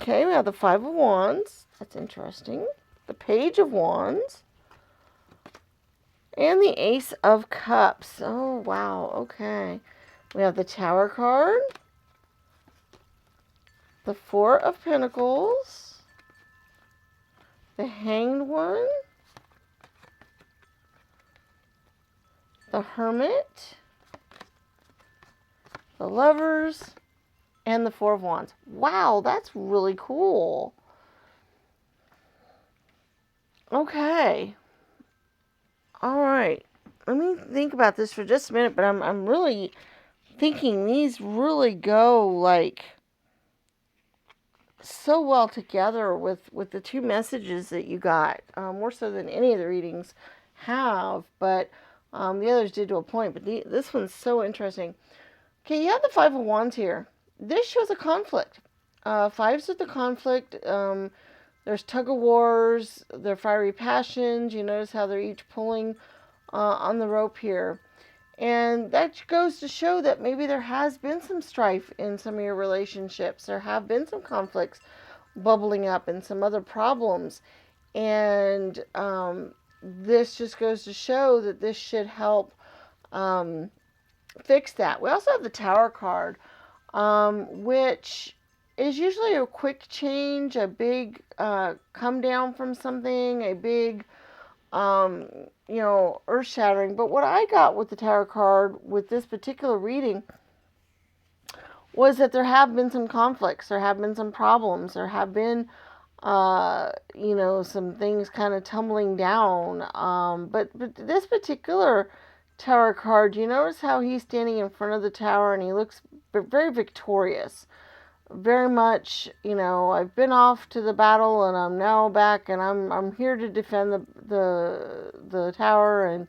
Okay, we have the Five of Wands. That's interesting. The Page of Wands. And the Ace of Cups. Oh, wow. Okay. We have the Tower card. The Four of Pentacles. The Hanged One. The Hermit. The Lovers. And the Four of Wands. Wow, that's really cool. Okay. All right. Let me think about this for just a minute, but I'm really thinking these really go like so well together with the two messages that you got, more so than any of the readings have, but the others did to a point, but this one's so interesting. Okay, you have the Five of Wands here. This shows a conflict. Fives are the conflict. There's tug of wars, there are fiery passions. You notice how they're each pulling on the rope here. And that goes to show that maybe there has been some strife in some of your relationships. There have been some conflicts bubbling up and some other problems. And this just goes to show that this should help fix that. We also have the Tower card, which is usually a quick change, a big come down from something, a big earth shattering. But what I got with the Tower card with this particular reading was that there have been some conflicts, there have been some problems, there have been, some things kind of tumbling down. But this particular Tower card, you notice how he's standing in front of the tower and he looks very victorious. Very much, I've been off to the battle and I'm now back and I'm here to defend the tower and,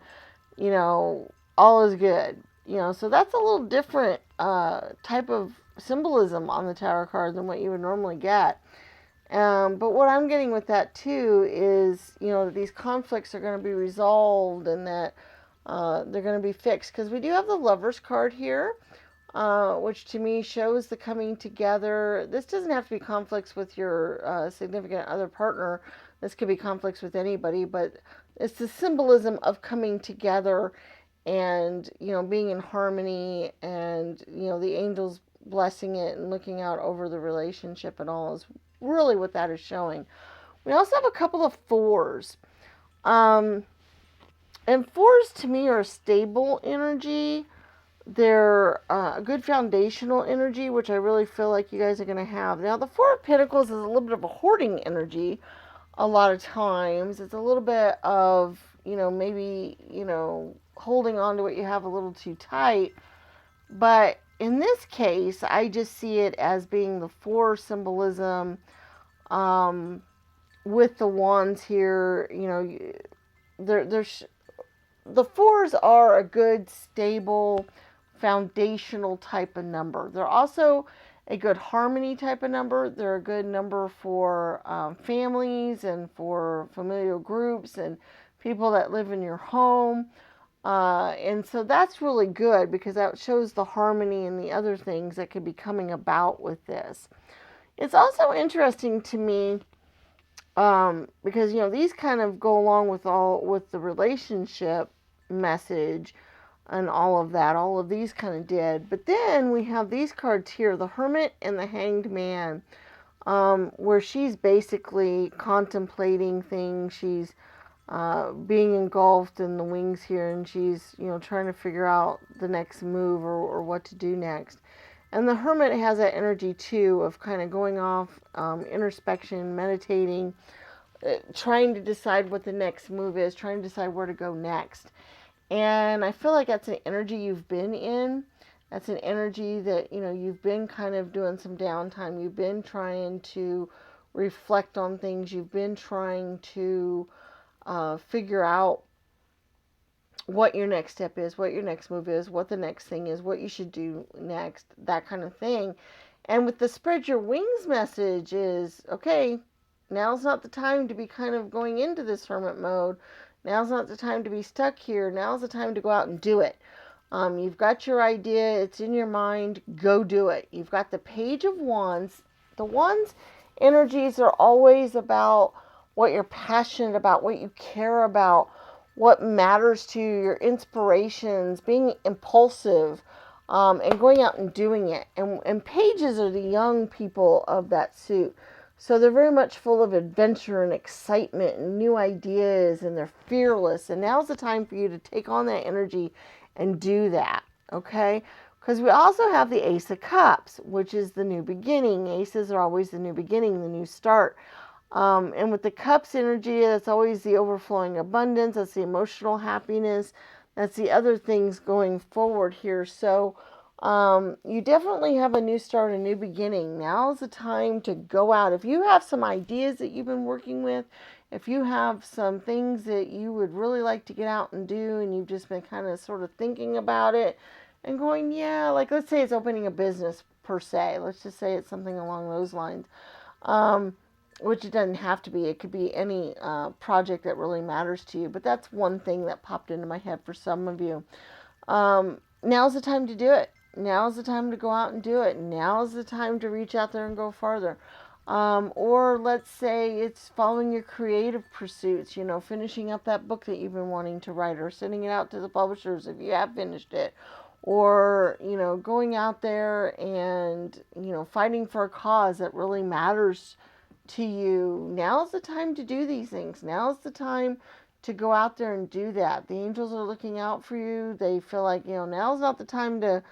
all is good. So that's a little different type of symbolism on the Tower card than what you would normally get. But what I'm getting with that too is, that these conflicts are going to be resolved and that they're going to be fixed. Because we do have the Lovers card here. Which to me shows the coming together. This doesn't have to be conflicts with your significant other partner. This could be conflicts with anybody, but it's the symbolism of coming together and, being in harmony and, the angels blessing it and looking out over the relationship and all is really what that is showing. We also have a couple of fours. And fours to me are a stable energy. They're a good foundational energy, which I really feel like you guys are going to have. Now, the Four of Pentacles is a little bit of a hoarding energy a lot of times. It's a little bit of, maybe, holding on to what you have a little too tight. But in this case, I just see it as being the four symbolism with the wands here. There's the fours are a good, stable, foundational type of number. They're also a good harmony type of number. They're a good number for families and for familial groups and people that live in your home. And so that's really good because that shows the harmony and the other things that could be coming about with this. It's also interesting to me because, these kind of go along with the relationship message and all of that. All of these kind of did. But then we have these cards here, the Hermit and the Hanged Man, where she's basically contemplating things. She's being engulfed in the wings here, and she's, trying to figure out the next move or what to do next. And the Hermit has that energy too of kind of going off, introspection, meditating, trying to decide what the next move is, trying to decide where to go next. And I feel like that's an energy you've been in. That's an energy that, you've been kind of doing some downtime. You've been trying to reflect on things. You've been trying to figure out what your next step is, what your next move is, what the next thing is, what you should do next, that kind of thing. And with the spread your wings message is, okay, now's not the time to be kind of going into this hermit mode. Now's not the time to be stuck here. Now's the time to go out and do it. You've got your idea, it's in your mind, go do it. You've got the Page of Wands. The Wands energies are always about what you're passionate about, what you care about, what matters to you, your inspirations, being impulsive, and going out and doing it. And pages are the young people of that suit. So they're very much full of adventure and excitement and new ideas, and they're fearless. And now's the time for you to take on that energy and do that, okay? Because we also have the Ace of Cups, which is the new beginning. Aces are always the new beginning, the new start. And with the Cups energy, that's always the overflowing abundance. That's the emotional happiness. That's the other things going forward here. So you definitely have a new start, a new beginning. Now's the time to go out. If you have some ideas that you've been working with, if you have some things that you would really like to get out and do, and you've just been kind of sort of thinking about it and going, yeah, like let's say it's opening a business per se. Let's just say it's something along those lines. Which it doesn't have to be. It could be any project that really matters to you. But that's one thing that popped into my head for some of you. Now's the time to do it. Now's the time to go out and do it. Now's the time to reach out there and go farther. Or let's say it's following your creative pursuits, finishing up that book that you've been wanting to write, or sending it out to the publishers if you have finished it, or, going out there and, fighting for a cause that really matters to you. Now's the time to do these things. Now's the time to go out there and do that. The angels are looking out for you. They feel like, now's not the time to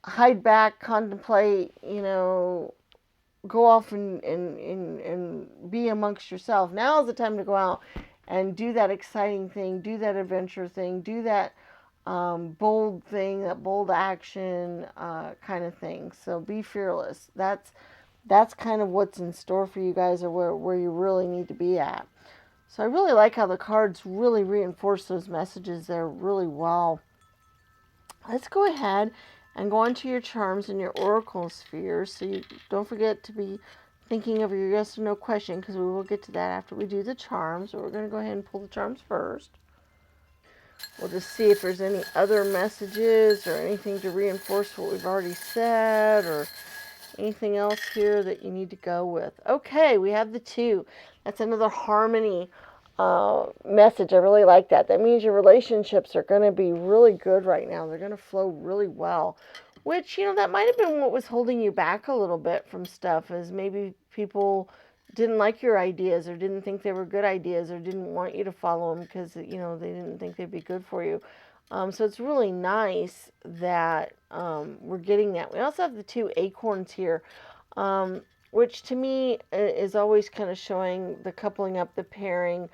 hide back, contemplate, go off and be amongst yourself. Now is the time to go out and do that exciting thing, do that adventure thing, do that bold thing, that bold action kind of thing. So be fearless. That's kind of what's in store for you guys, or where you really need to be at. So I really like how the cards really reinforce those messages there really well. Let's go ahead and go into your charms and your oracle spheres. So you don't forget to be thinking of your yes or no question, because we will get to that after we do the charms. So we're going to go ahead and pull the charms first. We'll just see if there's any other messages or anything to reinforce what we've already said, or anything else here that you need to go with. Okay, we have the 2. That's another harmony message. I really like that. That means your relationships are going to be really good right now. They're going to flow really well. Which, that might have been what was holding you back a little bit from stuff, is maybe people didn't like your ideas, or didn't think they were good ideas, or didn't want you to follow them because, they didn't think they'd be good for you. So it's really nice that we're getting that. We also have the 2 acorns here, which to me is always kind of showing the coupling up, the pairing,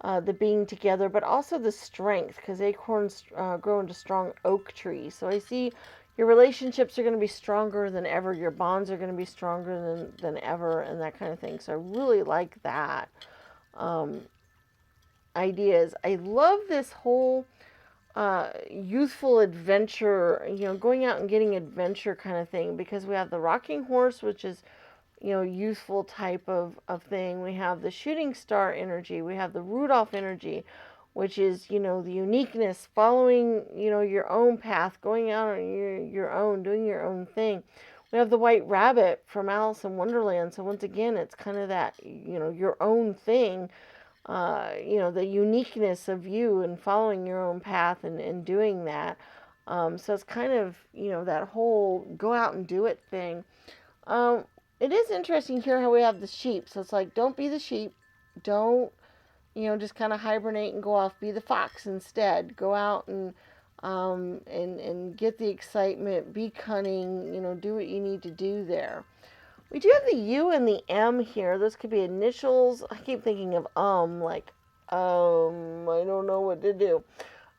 the being together, but also the strength, because acorns grow into strong oak trees. So I see your relationships are going to be stronger than ever. Your bonds are going to be stronger than ever, and that kind of thing. So I really like that ideas. I love this whole youthful adventure, going out and getting adventure kind of thing, because we have the rocking horse, which is, youthful type of thing. We have the shooting star energy. We have the Rudolph energy, which is, the uniqueness, following, your own path, going out on your own, doing your own thing. We have the white rabbit from Alice in Wonderland. So once again, it's kind of that, your own thing. The uniqueness of you and following your own path and doing that. So it's kind of, that whole go out and do it thing. It is interesting here how we have the sheep. So it's like, don't be the sheep. Don't, just kind of hibernate and go off. Be the fox instead. Go out and get the excitement. Be cunning. Do what you need to do there. We do have the U and the M here. Those could be initials. I keep thinking of like, I don't know what to do.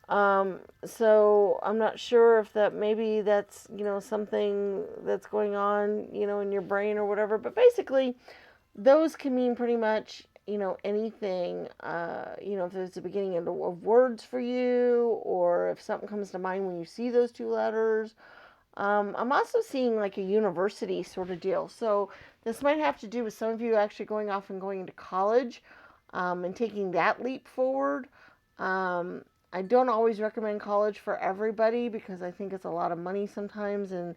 So I'm not sure if that maybe that's, something that's going on, in your brain or whatever. But basically, those can mean pretty much, anything. If there's the beginning of words for you, or if something comes to mind when you see those two letters. I'm also seeing like a university sort of deal. So this might have to do with some of you actually going off and going into college, and taking that leap forward. I don't always recommend college for everybody because I think it's a lot of money sometimes, and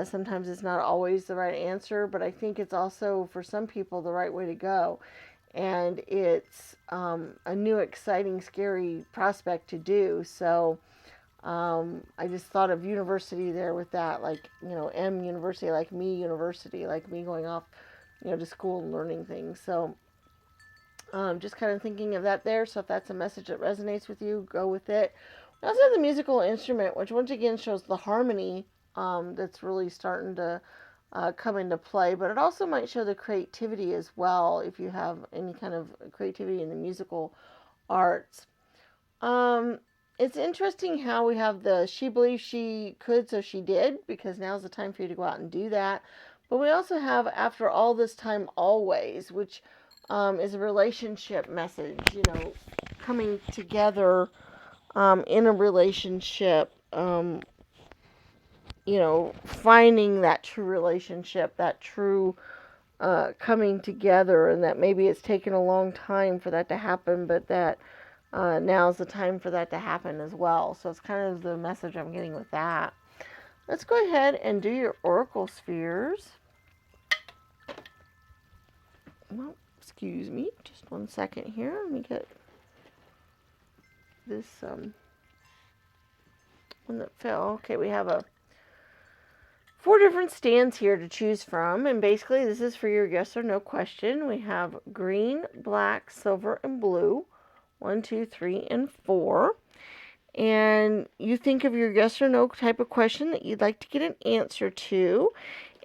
sometimes it's not always the right answer. But I think it's also for some people the right way to go, and it's a new, exciting, scary prospect to do. So I just thought of university there with that, like, M university, like me university, like me going off, to school and learning things. So just kind of thinking of that there. So if that's a message that resonates with you, go with it. We also have the musical instrument, which once again shows the harmony that's really starting to come into play. But it also might show the creativity as well if you have any kind of creativity in the musical arts. It's interesting how we have the she believes she could, so she did, because now's the time for you to go out and do that. But we also have after all this time, always, which is a relationship message, coming together in a relationship, finding that true relationship, that true coming together, and that maybe it's taken a long time for that to happen, but that now's the time for that to happen as well. So it's kind of the message I'm getting with that. Let's go ahead and do your oracle spheres. Well, excuse me, just 1 second here. Let me get this one that fell. Okay, we have 4 different stands here to choose from, and basically this is for your yes or no question. We have green, black, silver, and blue. 1, 2, 3, and 4. And you think of your yes or no type of question that you'd like to get an answer to,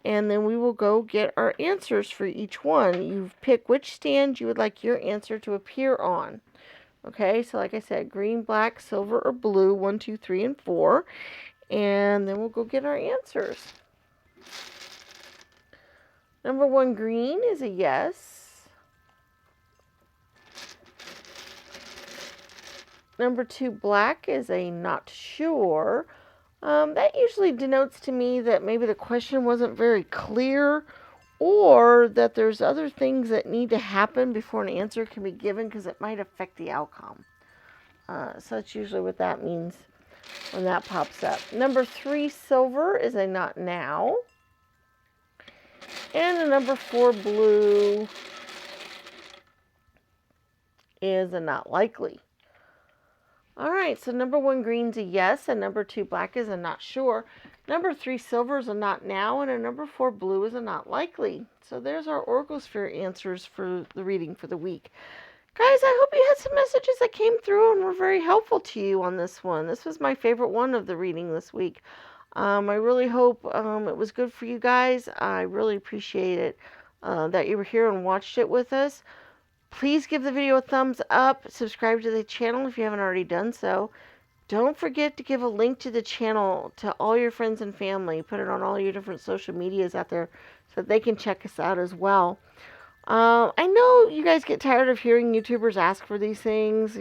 and then we will go get our answers for each one. You pick which stand you would like your answer to appear on. Okay, so like I said, green, black, silver, or blue, 1, 2, 3, and 4. And then we'll go get our answers. Number 1, green, is a yes. Number 2, black, is a not sure. That usually denotes to me that maybe the question wasn't very clear, or that there's other things that need to happen before an answer can be given, because it might affect the outcome. So that's usually what that means when that pops up. Number 3, silver, is a not now. And the number 4, blue, is a not likely. All right, so number 1, green's a yes, and number 2, black, is a not sure. Number 3, silver, is a not now, and a number 4, blue, is a not likely. So there's our Oracle Sphere answers for the reading for the week. Guys, I hope you had some messages that came through and were very helpful to you on this one. This was my favorite one of the reading this week. I really hope it was good for you guys. I really appreciate it that you were here and watched it with us. Please give the video a thumbs up. Subscribe to the channel if you haven't already done so. Don't forget to give a link to the channel to all your friends and family. Put it on all your different social medias out there so that they can check us out as well. I know you guys get tired of hearing YouTubers ask for these things.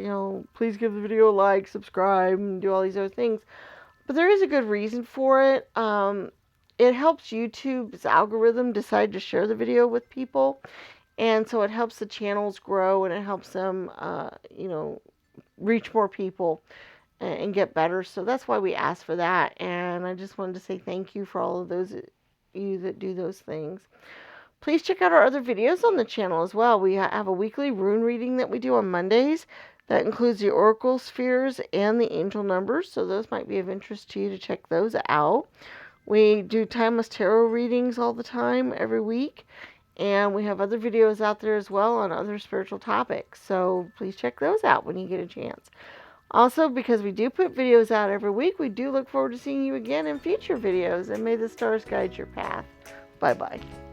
Please give the video a like, subscribe, and do all these other things. But there is a good reason for it. It helps YouTube's algorithm decide to share the video with people. And so it helps the channels grow, and it helps them, reach more people and get better. So that's why we ask for that. And I just wanted to say thank you for all of those you that do those things. Please check out our other videos on the channel as well. We have a weekly rune reading that we do on Mondays. That includes the oracle spheres and the angel numbers. So those might be of interest to you to check those out. We do timeless tarot readings all the time, every week. And we have other videos out there as well on other spiritual topics. So please check those out when you get a chance. Also, because we do put videos out every week, we do look forward to seeing you again in future videos. And may the stars guide your path. Bye-bye.